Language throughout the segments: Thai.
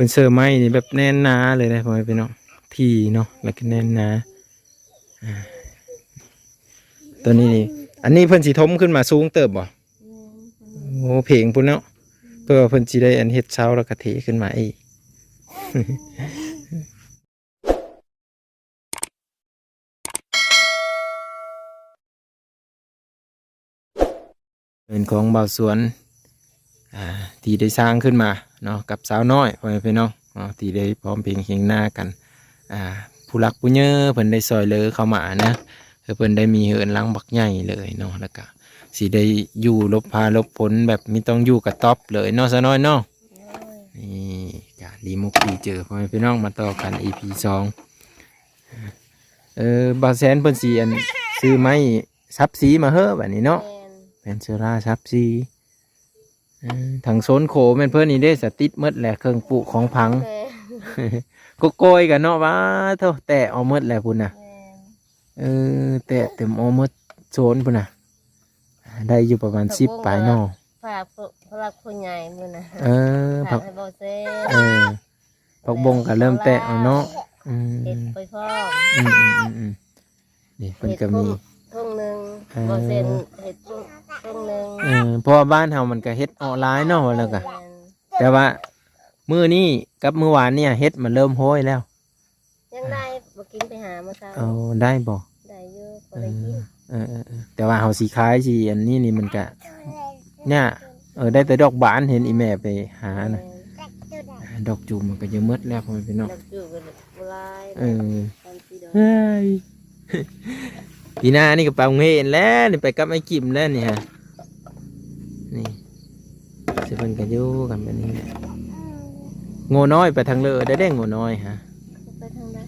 เป็นเสื้อไม้นี่แบบแน่นหนาเลยนะพ่อแม่พี่น้องที่เนาะแล้วก็แน่นหนาตัวนี้นี่อันนี้เพิ่นสิทมขึ้นมาสูงเติบบ่โอ้เพลงพุ่นเนาะเพื่อเพิ่นสิได้อันเฮ็ดเช้าแล้วก็เทขึ้นมาอีก เป็นของบ่าวสวนที่ได้สร้างขึ้นมาเนาะกับสาวน้อยพ่อแม่พี่น้องที่ได้พร้อมเพรียงเคียงหน้ากันผู้รักผู้เยอะเพิ่นได้ซอยเหลือเข้ามานะเพิ่นได้มีเหินหลังบักใหญ่เลยเนาะแล้วก็สิได้อยู่ลบพาลบผลแบบไม่ต้องอยู่กับท็อปเลยเนาะสาวน้อยเนาะนี่กะดีมุกดีเจอพ่อแม่พี่น้องมาต่อกัน EP 2บ่าวแสนเพิ่นสิอันซื้อไม้ซับสีมาเฮ้อแบบนี้เนาะเป็นเชื้อราซับซีถังโซนโขแม่นเพื่อนนี่ได้สติดมดแหละเครื่องปลูกของพังก็โกยกันเนาะว่าเท่าแต่เอามดแหละพุ่นน่ะแต่เต็มเอามดโซนพุ่นน่ะได้อยู่ประมาณ10ปลายเนาะฝากพลักคนใหญ่พุ่นน่ะผักให้บ่เซ่ผักบงก็เริ่มแตะเอาเนาะเฮ็ดไปพร้อมนี่เพิ่นก็มีทุ่งหนึ่งบ่เซนเฮ็ดทุ่งหนึ่งเพราะบ้านเฮามันก็เฮ็ดออนไลน์เนาะแล้วก็แต่ว่ามื้อนี้กับมื้อวานเนี่ยเฮ็ดมันเริ่มโหยแล้วยังได้บ่กินไปหามาซะได้บ่ได้อยู่บ่ได้กินแต่ว่าเฮาสิขายสิอันนี้นี่มันก็เนี่ยได้แต่ดอกบานเห็นอีแม่ไปหาน่ะดอกจูมมันก็ยังหมดแล้วพ่อแม่พี่น้องดอกจูมก็บ่หลายเฮ้ยปีหน้านี่ก็ไปโรงเรียนแล้วนี่ไปกับไอ้กิมแล้วนี่ฮะนี่สิเพิ่นก็อยู่กันแบบนี้แหละโง่น้อยไปทางเลอได้โง่น้อยฮะไปทางใด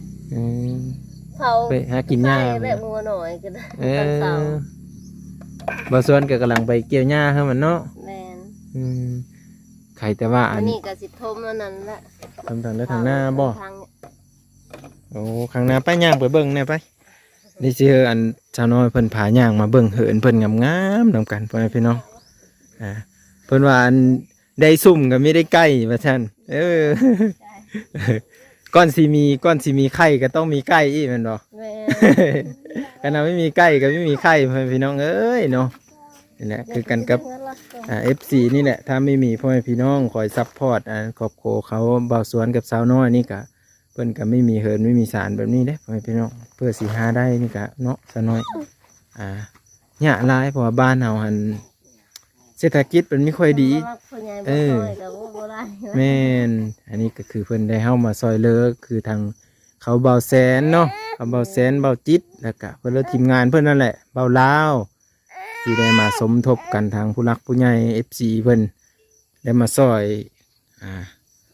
เขาไปหากินหญ้าแบบงัวหน่อยก็ได้ตอนเช้าบ่ส่วนก็กำลังไปเกี่ยวหญ้าเฮามันเนาะแม่นใครแต่ว่าอันนี้ก็สิทมแล้วนั่นแหละทำทางแล้วทางหน้าบ่โอ้ข้างหน้าไปย่างไปเบิ่งแน่ไปนี่สิอันชาวน้อยเพิ่นผาย่างมาเบิ่งเหินเพิ่นงามๆนำกันพ่อแม่พี่น้องเพิ่นว่าอันได้ซุ่มก็ไม่ได้ใกล้ว่าซั่นก้อนสิมีไข่ก็ต้องมีใกล้อีกแม่นบ่ขณะไม่มีใกล้ก็ไม่มีไข่พ่อแม่พี่น้องเอ้ยเนาะนี่แหละคือกันกับFC นี่แหละถ้าไม่มีพ่อแม่พี่น้องคอยซัพพอร์ตครอบครัวเขาบ่าวสวนกับสาวน้อยนี่ก็เพิ่นก็ไม่มีเหินไม่มีสารแบบนี้เด้พ่อแม่พี่น้องเพื่อสิหาได้นี่ก็เนาะสาวน้อยเนี่ยหลายเพราะว่าบ้านเฮาหันเศรษฐกิจมันไม่ค่อยดีแม่นอันนี้ก็คือเพิ่นได้เฮามาซอยเหลือคือทางเขาเบาแสนเนาะเขาเบาแสนเบาจิตแล้วก็เพิ่นเลยทีมงานเพิ่นนั่นแหละเบาลาวที่ได้มาสมทบกันทางผู้รักผู้ใหญ่ FC เพิ่นได้มาซอย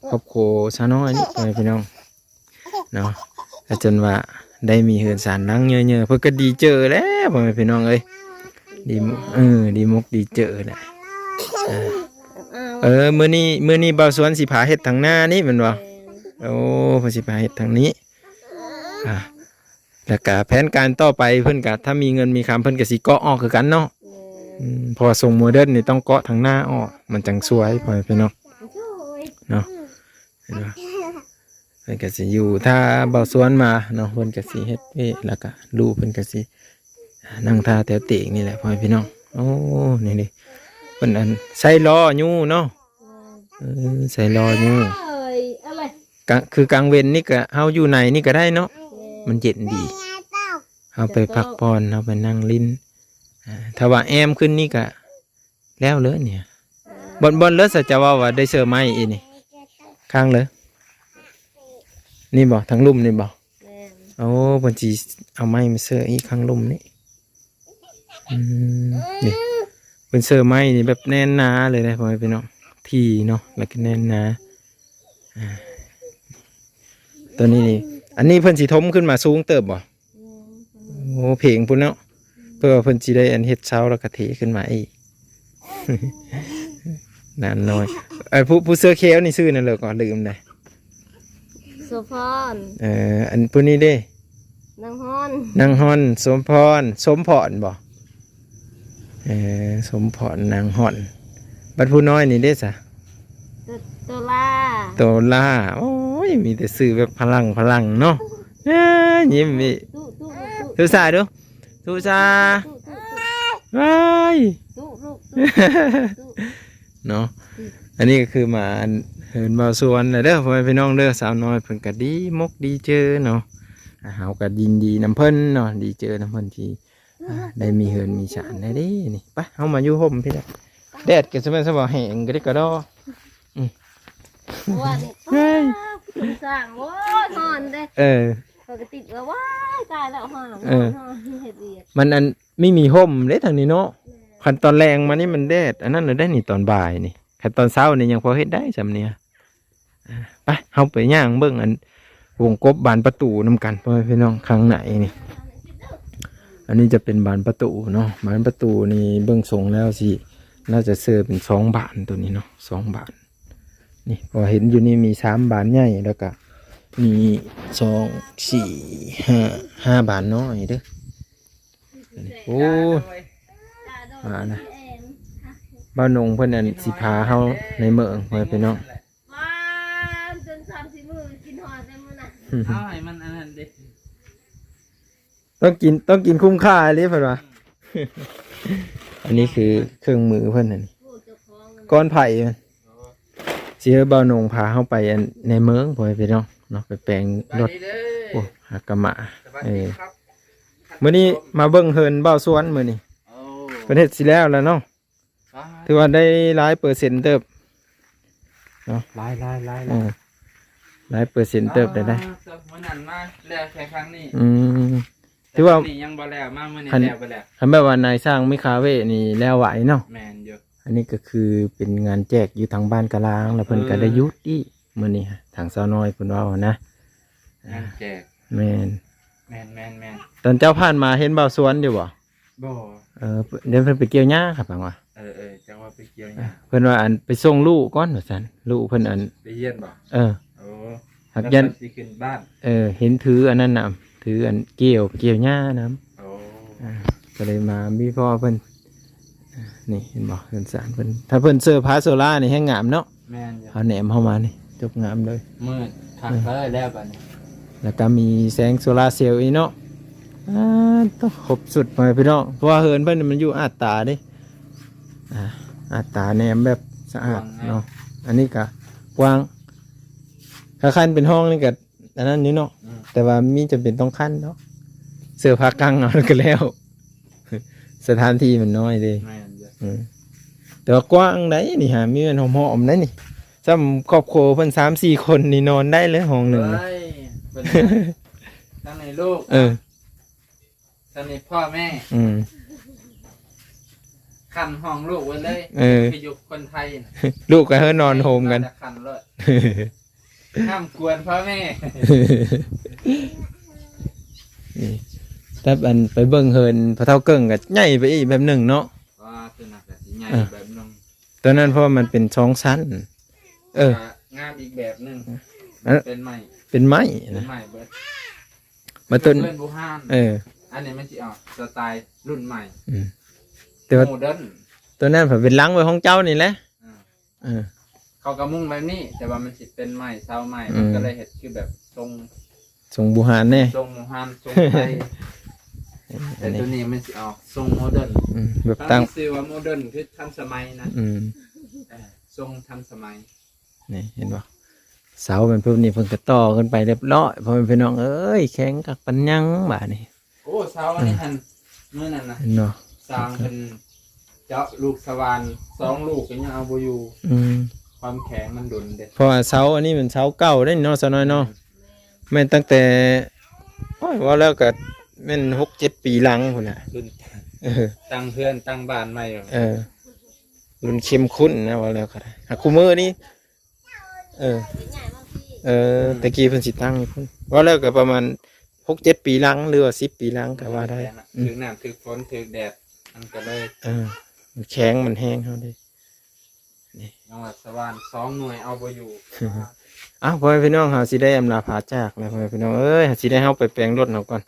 ครอบครัวชาน้อยนี่พี่น้องเนาะจนว่าได้มีเฮือนสารนั่งเยอะๆเพื่อก็ดีเจอแล้วพ่อแม่พี่น้องเอ้ยดีมุกดีเจอแหละมื้อนี้บ่าวสวนสิผาเฮ็ดทางหน้านี่แม่นบ่โอ้เพิ่นสิผาเฮ็ดทางนี้แล้วก็แผนการต่อไปเพิ่นก็ถ้ามีเงินมีคำเพิ่นก็สิเกาะออกคือกันเนาะพอส่งโมเดิร์นนี่ต้องเกาะทางหน้าออกมันจังสวยพ่อแม่พี่น้องเนาะเห็นบ่เพิ่นก็สิอยู่ถ้าเบาสวนมาเนาะเพิ่นก็สิเฮ็ดแล้วก็ลูกเพิ่นก็สินั่งท่าแถวเตงนี่แหละพ่อแม่พี่น้องโอ้นี่ดิเพิ่นอันใส่ล้ออยู่เนาะใส่ล้ออยู่คือกลางเว้นนี่ก็เฮาอยู่ในนี่ก็ได้เนาะมันเย็นดีเฮาไปพักผ่อนเฮาไปนั่งลิ้นถ้าว่าแอมขึ้นนี่ก็แล้วเลยเนี่ยบนเลิศจะว่าได้เสื้อไม้อีนี่ข้างเลยนี่บอกทางลุ่มนี่บอกโอ้บัญชีเอาไม้มาเสื้ออีกข้างลุ่มนี่นี่เป็นเสื้อไม้นี่แบบแน่นหนาเลยนะพ่อแม่พี่น้องที่เนาะแล้วก็แน่นหนาตัวนี้นี่อันนี้เพิ่นสีทมขึ้นมาสูงเติบบ่โอ้เพลงพุ่นเนาะเพื่อเพิ่นสีได้อันเฮ็ดเช้าแล้วก็เทขึ้นมาอีกนานน้อยผู้เสื้อเขียวนี่ชื่อนั่นเลยก่อนลืมเลยสมพรอันผู้นี้เด้นางฮอนสมพรบ่สมพรนางฮอนบัดผู้น้อยนี่เด้ซะ ตัวล่า โตล่าโอ้ยมีแต่ซื้อแบบพลังเนาะยิ้มอีทุซาดูทุซาว้าย ลูก เนาะอันนี้ก็คือหมาเหินเบาสวนนะเด้อพ่อแม่พี่น้องเด้อสาวน้อยเพิ่นก็ดีมกดีเจอเนาะเฮาก็ยินดีน้ำเพิ่นเนาะดีเจอน้ำเพิ่นที่ได้มีเหินมีฉานได้เด้นี่ไปเฮามาอยู่ห่มพี่ละแดดก็สบายแห้งก็ได้ก็ดอ ว่านี่ เฮ้ย สร้างโว้ยนอนเด้ ปกติว่าว้ายตายแล้วห่อนเฮ็ดดี มันอันไม่มีห่มเด้ทางนี้เนาะคันตอนแรงมานี่มันแดดอันนั้นน่ะได้นี่ตอนบ่ายนี่คันตอนเช้านี่ยังพอเฮ็ดได้จำเนี่ยไปเฮาไปย่างเบิ่งอันวงกบบานประตูนำกันพ่อแม่พี่น้องข้างไหนนี่อันนี้จะเป็นบานประตูเนาะบานประตูนี่เบิ่งทรงแล้วสิน่าจะเสิร์ฟเป็น2 บานตัวนี้เนาะ2 บานนี่พอเห็นอยู่นี่มี3 บานใหญ่แล้วก็มี2 4 5 บานน้อยเด้อโอ้มานะบ้านนงเพิ่นอันสิพาเฮาในเมืองพ่อแม่พี่น้อง มาจน3-4 มื้อกินหอดได้มื้อน่ะ เอาให้มันอันนั้นดิ ต้องกินคุ้มค่าเลยเพิ่นว่า อันนี้คือเครื่องมือเพิ่นนั่น ผู้เจ้าของ ก้อนไผ่มันสิให้เบานงพาเฮาไปอันในเมืองพ่อแม่พี่น้องเนาะไปแปลงรถ ไปเด้ โอ้หากะมะ สวัสดีครับ มื้อนี้มาเบิ่งเฮินเบ้าสวนมื้อนี้ โอ้ เพิ่นเฮ็ดสิแล้วล่ะเนาะถือว่าได้หลายเปอร์เซ็นต์เติบ ลาย หลายเปอร์เซ็นต์เติบได้ มันนั่นมาแล้วแค่ครั้งนี้ ถือว่า นี่ยังบ่แล้วมามื้อนี้ คัน แล้วไปแล้ว คันแบบว่านายสร้างมิคาเว่นี่แล้วไหวเนาะ แม่นอยู่ อันนี้ก็คือเป็นงานแจกอยู่ทางบ้านกะลางแล้วเพิ่นก็ได้ยุติมื้อนี้ฮะทางสาวน้อยเพิ่นว่านะ งานแจก แม่น แม่น ตอนเจ้าผ่านมาเห็นเบาสวนอยู่บ่ บ่ เดี๋ยวเพิ่นไปเกี่ยวหญ้าครับว่า จังว่าไปเกี่ยวหยัง เพิ่นว่าอันไปส่งลูกก่อนว่าซั่นลูกเพิ่นอัน ไปเยี่ยนบ่ โอ้ หัก แล้ว ยัน สิขึ้นบ้าน เห็นถืออันนั้นน่ะถืออันเกี่ยวหญ้านํ โอ้ ก็เลยมามีพ่อเพิ่นนี่เห็นบ่เพิ่นสารเพิ่นถ้าเพิ่นเซอร์พาโซล่านี่แฮงงามเนาะ แม่นอยู่ เอาแหนมเข้ามานี่จบงามเลย มืดคักเลยแล้วบัดนี้ แล้วก็มีแสงโซลาร์เซลล์อีกเนาะต้องครบสุดไปพี่น้องเพราะว่าเฮินเพิ่นมันอยู่อาดตาเดิอาดตาแนมแบบสะอาดเนาะอันนี้ก็กว้างถ้าขั้นเป็นห้องนี่ก็อันนั้นนี่เนาะแต่ว่ามีจำเป็นต้องขั้นเนาะเสื้อผ้ากังเอาก็แล้ว สถานที่มันน้อยเด้ แม่นอยู่ แต่ว่ากว้างได้นี่ฮะมีมันหอมๆได้นี่ซ้ำครอบครัวเพิ่น3-4 คนนี่นอนได้เลยห้องหนึ่งนะ เฮ้ยเพิ่นทั้งในลูกทั้งในพ่อแม่ ขันห้องลูกไว้เลยคืออยู่คนไทยน่ะ ลูกกับเฮินนอนโฮมกัน จะขันเลยห้ามกวนพ่อแม่ นี่ถ้าอันไปเบิ่งเฮินพระเท่าเกิ่งก็ใหญ่ไปอีกแบบหนึ่งเนาะ ว่าตัวหนักแต่สิใหญ่แบบนึง ตอนนั้นเพราะว่ามันเป็น2 ชั้น งามอีกแบบนึงเป็นใหม่ เป็นไม้ เป็น นะ ใหม่เบิด มาต้น เพื่อนบูฮาน อันนี้มันจะออกสไตล์รุ่นใหม่ แต่ว่า โมเดิร์น ตัวนั้นผมเป็นหลังไว้ของเจ้านี่แหละเขากระมุ่งแบบนี้ แต่ว่ามันสิเป็นใหม่เศร้าใหม่มันก็เลยเห็ดคือแบบทรง ส่งบูหารแน่ ทรงบูฮานทรงไทยแต่ตัวนี้มันสิออกทรงโมเดิร์น แบบ ตั้ ตั้ ง ง ชื่อว่าโมเดิร์นคือทันสมัยนะทรงทันสมัย นี่เห็นป่ะเสาเป็นพวกนี้เพิ่งกระต่อกันไปเรียบร้อยพอเป็นพี่น้องเอ้ยแข็งกักปัญญังบ่านี่ โอ้เสาอันนี้หันเมื่อนั้นนะ เห็นเนาะ สร้างเป็นเจาะลูกสว่าน2 ลูกก็ยังเอาบ่อยู่ ความแข็งมันดุนเด็ด เพราะว่าเสาอันนี้เป็นเสาเก่าได้เนาะซะน้อยเนาะแม่นตั้งแต่โอ้ยว่าแล้วก็แม่น6-7 ปีหลังพุ่นน่ะ รุ่น เออ ตั้งเพื่อนตั้งบ้านใหม่อยู่ รุ่นเข้มข้นนะว่าแล้วก็ได้หากคู่มือนี่ตะกี้เพิ่นสิตั้งนี่พุ่นว่าแล้วก็ประมาณ6-7 ปีหลังหรือว่า10 ปีหลังก็ว่าได้ ถึงน้ำถึงฝนถึงแดดมันก็เลย มันแข็งมันแห้งเฮาได้ จังหวัดสว่าน2 หน่วยเอาบ่อยู่ อ้าวพ่อแม่พี่น้องเฮาสิได้อำลาพาจากแล้วพ่อแม่พี่น้องเอ้ยสิได้เฮาไปแปลงรถเฮาก่อน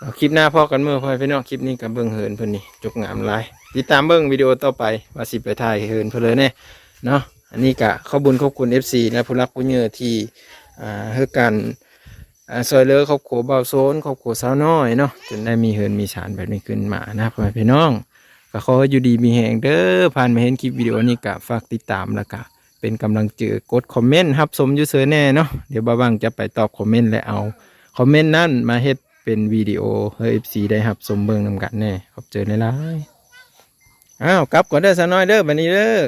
เอาคลิปหน้าพ่อกันมื้อพ่อแม่พี่น้องคลิปนี้ก็เบิ่งเหินเพิ่นนี่จบงามหลายติดตามเบิ่งวิดีโอต่อไปว่าสิไปถ่ายเหินเพิ่นเลยแน่เนาะ อันนี้ก็ขอบคุญขอบคุณ FC และผู้รักผู้ใหญ่ที่ให้การซอยเหลือครอบครัวเบาโซนครอบครัวสาวน้อยเนาะจนได้มีเฮือนมีศาลแบบนี้ขึ้นมานะพ่อแม่พี่น้องก็ขอให้อยู่ดีมีแหงเด้อผ่านมาเห็นคลิปวิดีโอนี้ก็ฝากติดตามแล้วก็เป็นกำลังใจกดคอมเมนต์รับชมอยู่เสือแน่เนาะเดี๋ยวบ่าวบังจะไปตอบคอมเมนต์และเอาคอมเมนต์นั้นมาเฮ็ดเป็นวิดีโอให้ FC ได้รับชมเบิ่งนำกันแน่ขอบเจอในไลน์อ้าวกลับก่อนเด้อสาวน้อยเด้อบัดนี้เด้อ